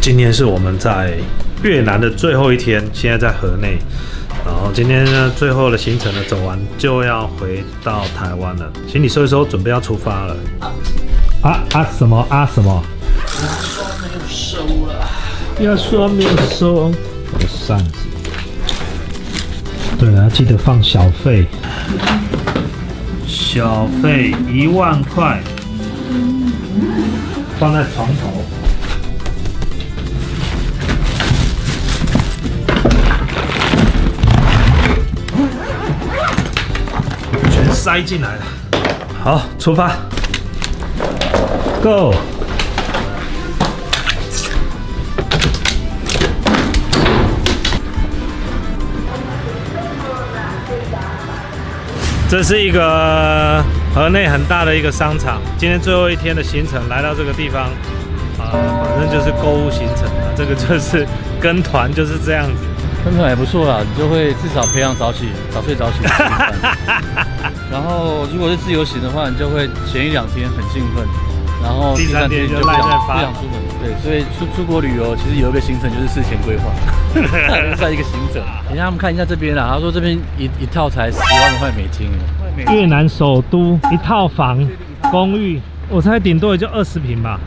今天是我们在越南的最后一天，现在在河内。然后今天呢，最后的行程呢走完就要回到台湾了，行李收一收，准备要出发了。什么？牙刷没有收了，牙刷没有收。我的扇子。对了，记得放小费，小费1万块，放在床头。塞进来了，好，出发 ，Go！ 这是一个河内很大的一个商场。今天最后一天的行程，来到这个地方，反正就是购物行程啊。这个就是跟团就是这样子。跟团也不错啦，你就会至少培养早睡早起的习惯。然后如果是自由行的话，你就会前1、2天很兴奋，然后第3天就不想出门。对，所以出国旅游其实有一个行程就是事前规划，算一个行程。等一下他们看一下这边啦，他说这边一套才10万块美金。越南首都一套房公寓，我猜顶多也就20平吧。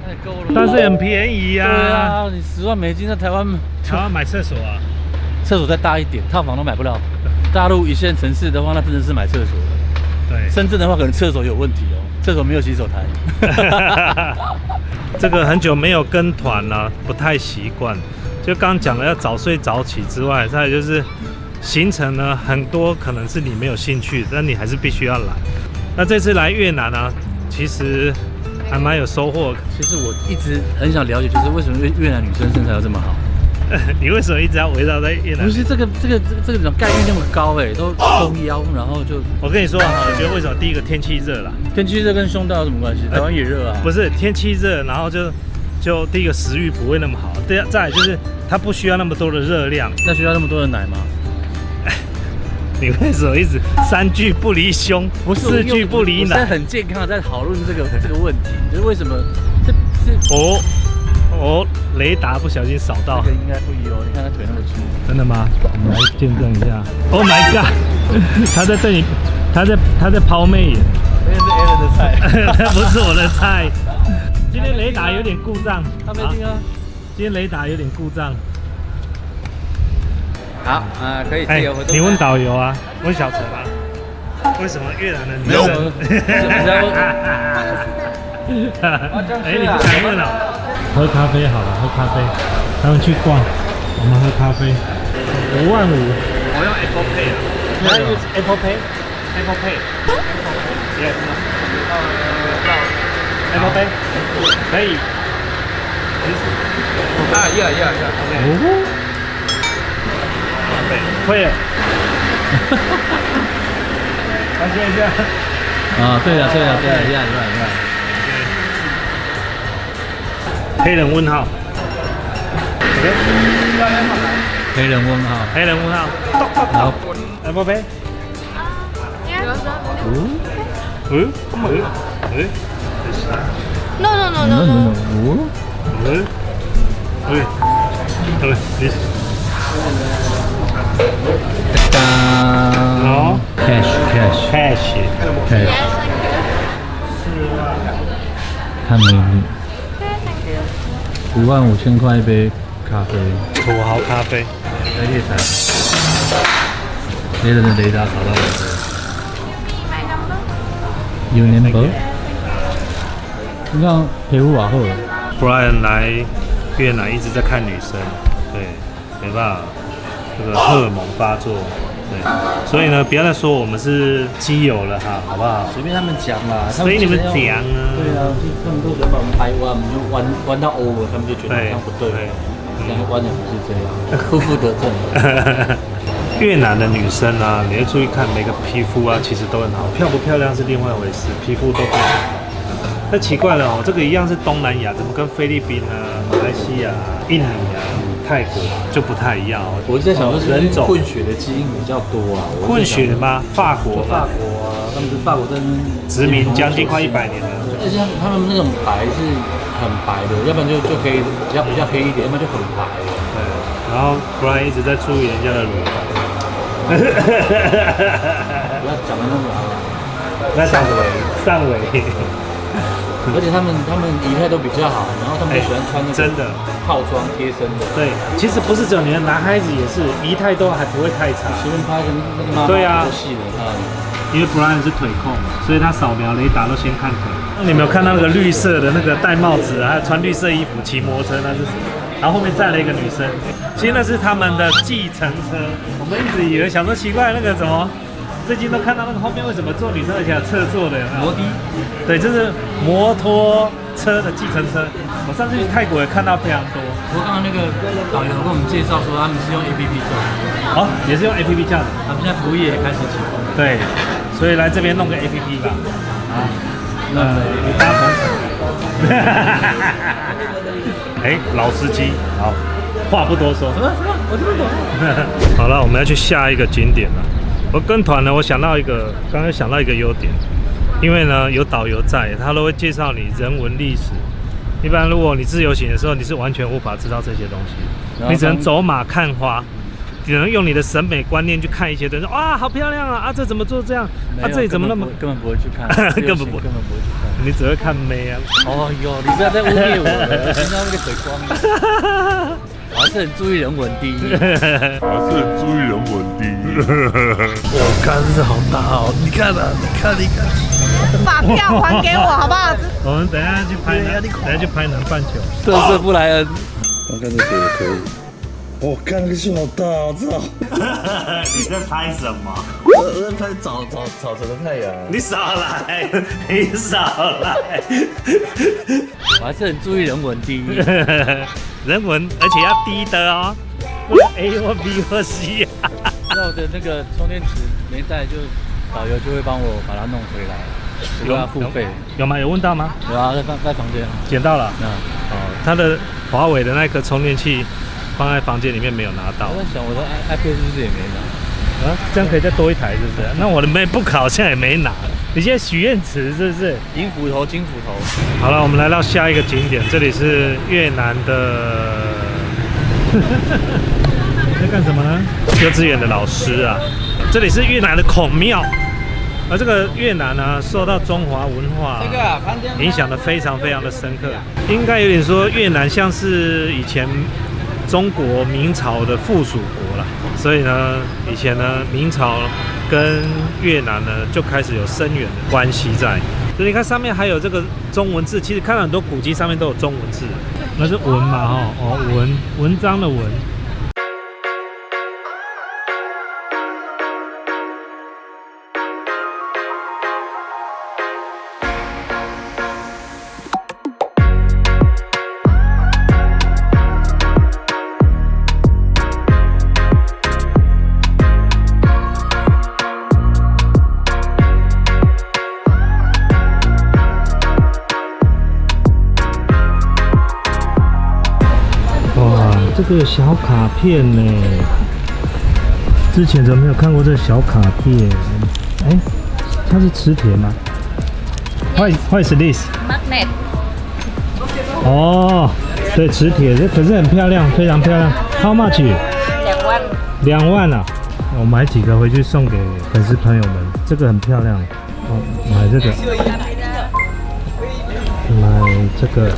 太够了，但是很便宜啊。对啊，你10万美金在台湾买厕所啊？厕所再大一点，套房都买不了。大陆1线城市的话，那真的是买厕所的。对，深圳的话可能厕所有问题哦，厕所没有洗手台。这个很久没有跟团了，不太习惯。就刚刚讲了要早睡早起之外，再来就是行程呢很多可能是你没有兴趣，但你还是必须要来。那这次来越南啊，其实还蛮有收获。其实我一直很想了解，就是为什么越南女生身材要这么好？你为什么一直要围绕在越南？不是这个概率那么高哎，都弓腰，然后就我跟你说哈，我觉得为什么第一个天气热啦，天气热跟胸大有什么关系？台湾也热啊。不是天气热，然后就第一个食欲不会那么好，再来就是它不需要那么多的热量。那需要那么多的奶吗？你为什么一直3句不离胸，不是4句不离奶？我现在很健康的在讨论这个问题，就是为什么这是雷达不小心扫到，这个应该不一哦。你看他腿那么粗，真的吗？我们来见证一下。Oh my god！ 他在这里，他在抛媚眼。那是 Alan 的菜，不是我的菜。今天雷达有点故障，他没听啊。今天雷达有点故障。好可以自由活动。你问导游啊，问小陈啊，为什么越南的女生？你不敢问了。喝咖啡好了，喝咖啡。他们去逛，我们喝咖啡。5万5。我用 Apple Pay 啊。Can I use Apple Pay？Apple Pay。Yes。Apple Pay。可以。Yeah。OK。会了。发现一下。对了，黑人问号。OK。黑人问号。好。Apple Pay。No.好 ，cash。看美女。55000块一杯咖啡，土豪咖啡。在夜场，别人的雷达扫到我的。Union Bank。你看皮肤瓦后。Brian 来越南一直在看女生，对，没办法，这个荷尔蒙发作，对，所以呢，不要再说我们是基友了哈，好不好？随便他们讲啦，所以你们讲啊。对啊，他们都在把我们拍弯，我们就弯到 over，他们就觉得好像不对，两个弯的不是这样，负得正。越南的女生啊，你要注意看每个皮肤啊，其实都很好，漂不漂亮是另外一回事，皮肤都很好。那奇怪了哦，这个一样是东南亚，怎么跟菲律宾啊、马来西亚、印尼啊、泰国就不太一样哦？我是在想说，人种混血的基因比较多啊。混血吗？法国啊，他们是法国在那边殖民将近快100年了。而且他们那种白是很白的，要不然就可以比较黑一点，要不然就很白。对，然后不然一直在注意人家的乳房。不要讲的那么那上尾。而且他们仪态都比较好，然后他们喜欢穿那个真的套装贴身的。对，其实不是只有你的男孩子也是，仪态都还不会太差。随便拍个那个妈妈对啊，多细的他。因为 Brian 是腿控嘛，所以他扫描雷达都先看腿。你有没有看到那个绿色的那个戴帽子，还有穿绿色衣服骑摩托车，那是什么？然后后面站了一个女生，其实那是他们的计程车。我们一直以为想说奇怪，那个怎么最近都看到那个后面为什么坐女生而且有侧坐的有没有？摩的，对，这是摩托车的计程车。我上次去泰国也看到非常多。不过刚刚那个导游跟我们介绍说，他们是用 APP 叫的，哦，也是用 APP 叫的。他们现在服务业也开始启动。对，所以来这边弄个 APP 吧。啊，你搭同场。哎，老司机，好，话不多说。什么？我听不懂。好了，我们要去下一个景点了。我跟团呢，我想到一个，刚刚想到一个优点，因为呢有导游在，他都会介绍你人文历史。一般如果你自由行的时候，你是完全无法知道这些东西，你只能走马看花，只能用你的审美观念去看一些东西。哇，好漂亮啊！啊，这怎么做这样？啊，这里怎么那么……根本不会去看，根本不会去看，你只会看妹啊！哦哟，你不要再污蔑我了，听到那个水光了。我还是很注意人文第一，我肝是好大哦，你看啊，你看。把票还给我好不好？我们等一下去拍南半球。特色布莱恩。我看这给我可以。我看那个树好大，我操！你在拍什么？我在拍早晨的太阳。你少来，你少来。我还是很注意人文第一，人文，而且要低的哦，不能 A 或 B 或 C 啊。那我的那个充电池没带，就导游就会帮我把它弄回来，不要付费。有吗？有问到吗？有啊，在房间。捡到了。哦，他的华为的那颗充电器放在房间里面没有拿到。我在想我的 iPad 是不是也没拿？啊，这样可以再多一台是不是？那我的 MacBook 好像也没拿。你现在许愿池是不是？金斧头。好了，我们来到下一个景点，这里是越南的。在干什么呢？幼稚园的老师啊，这里是越南的孔庙。而这个越南呢，受到中华文化影响的非常的深刻，应该有点说越南像是以前中国明朝的附属国了，所以呢，以前呢明朝跟越南呢就开始有深远的关系在。所以你看上面还有这个中文字，其实看到很多古迹上面都有中文字，那是文嘛哈，哦文章的文。这个有小卡片呢，之前怎么没有看过这个小卡片？哎，它是磁铁吗？What is this? Magnet。哦，对，磁铁，这可是很漂亮，非常漂亮。How much? 2万。2万啊！我买几个回去送给粉丝朋友们，这个很漂亮。哦，买这个，买这个。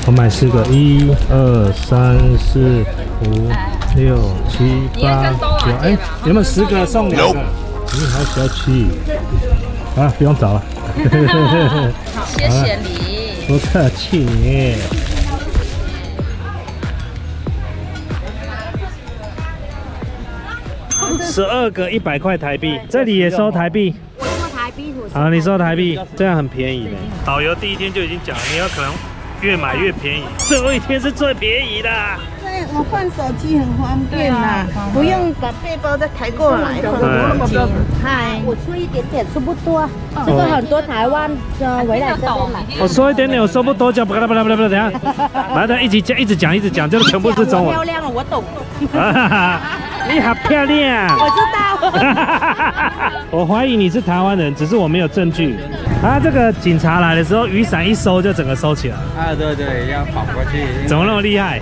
我买4个，1、2、3、4、5、6、7、8、9，哎，有没有10个送2个？你好小气啊！不用找了。好，谢谢你。不客气。12个100块台币，这里也收台币。我收台币，好，你收台币，这样很便宜的。导游第一天就已经讲了，你有可能越买越便宜，最后一天是最便宜的。对，我换手机很方便啦，不用把背包再抬过来。嗨，我出一点点，收不多。这个很多台湾的回来这边买。我收一点点，我收不多，讲不啦，等下，来的一直讲，这个全部是中文。漂亮了，我懂。你好漂亮。我知道。我怀疑你是台湾人，只是我没有证据。啊，这个警察来的时候，雨伞一收就整个收起来。啊，对对，要跑过去。怎么那么厉害？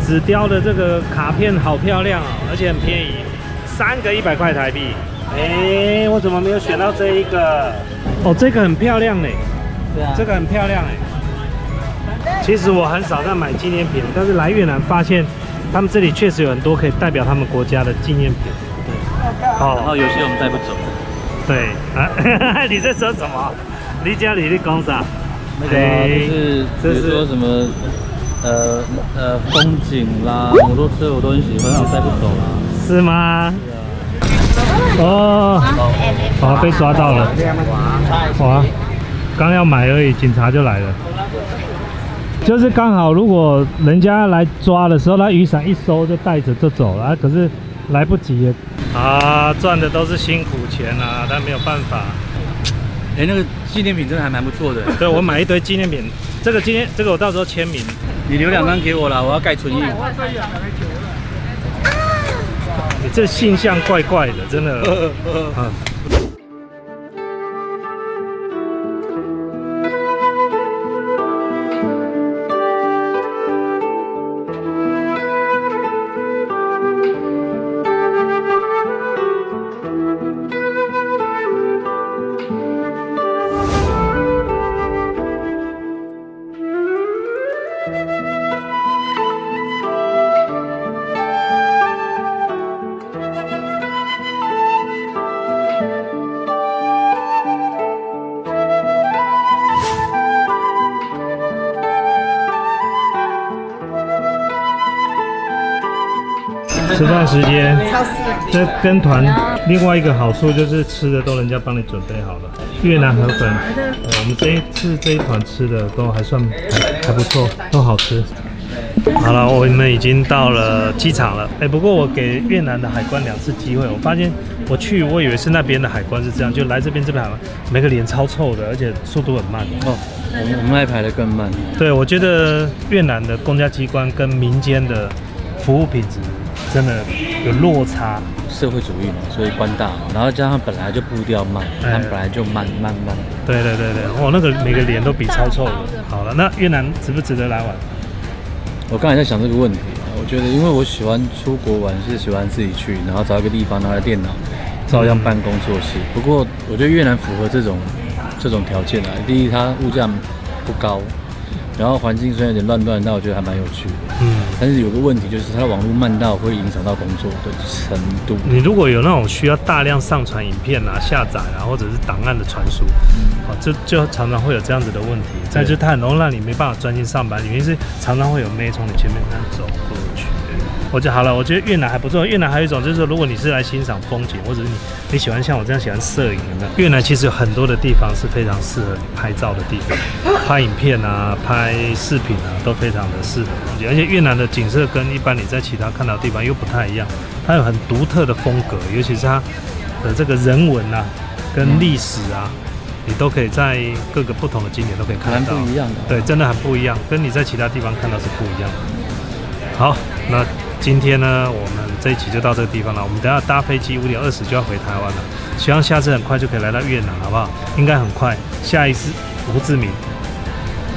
纸雕的这个卡片好漂亮哦，而且很便宜，3个100块台币。哎，我怎么没有选到这一个？哦，这个很漂亮呢。对啊，这个很漂亮哎。其实我很少在买纪念品，但是来越南发现，他们这里确实有很多可以代表他们国家的纪念品。对。然后有些我们带不走。对啊，你在说什么？你家里的讲啥？那个就是比如说什么风景啦，摩托车我都很喜欢，我带不走啦。是吗？哦，好，被抓到了。哇，刚要买而已，警察就来了。就是刚好，如果人家来抓的时候，他雨伞一收就带着就走了啊，可是来不及了。啊，赚的都是辛苦钱啊，但没有办法。哎，那个纪念品真的还蛮不错的。对，我买一堆纪念品，这个我到时候签名。你留2张给我啦，我要盖存印。你这性向怪怪的，真的。吃饭时间，这跟团另外一个好处就是吃的都人家帮你准备好了。越南河粉，我们这一团吃的都还算还不错，都好吃。好了，我们已经到了机场了。不过我给越南的海关2次机会，我发现我以为是那边的海关是这样，就来这边海关，每个脸超臭的，而且速度很慢。哦，我们那排的更慢。对，我觉得越南的公家机关跟民间的服务品质真的有落差。社会主义嘛，所以官大嘛，然后加上本来就步调慢，他们本来就慢。对，那个每个脸都比超臭的。好了，那越南值不值得来玩？我刚才在想这个问题啊，我觉得因为我喜欢出国玩，是喜欢自己去，然后找一个地方拿着电脑，照样办公做事。不过我觉得越南符合这种条件啊。第一，它物价不高，然后环境虽然有点乱，但我觉得还蛮有趣的。但是有个问题就是它的网络慢到会影响到工作的程度。你如果有那种需要大量上传影片啊、下载啊，或者是档案的传输，就常常会有这样子的问题。再就是它很容易让你没办法专心上班，原因是常常会有妹从你前面这样走过去。我觉得好了，我觉得越南还不错。越南还有一种就是说，如果你是来欣赏风景，或者是你喜欢像我这样喜欢摄影的，越南其实有很多的地方是非常适合你拍照的地方，拍影片啊、拍视频啊都非常的适合风景。而且越南的景色跟一般你在其他看到的地方又不太一样，它有很独特的风格，尤其是它的这个人文啊跟历史啊。你都可以在各个不同的景点都可以看到，蛮不一样的。对，真的很不一样，跟你在其他地方看到是不一样的。好，那今天呢，我们这一集就到这个地方了。我们等下搭飞机5点20就要回台湾了，希望下次很快就可以来到越南，好不好？应该很快。下一次吴志明，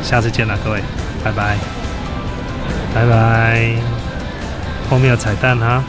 下次见了，各位，拜拜，拜拜。后面有彩蛋哈。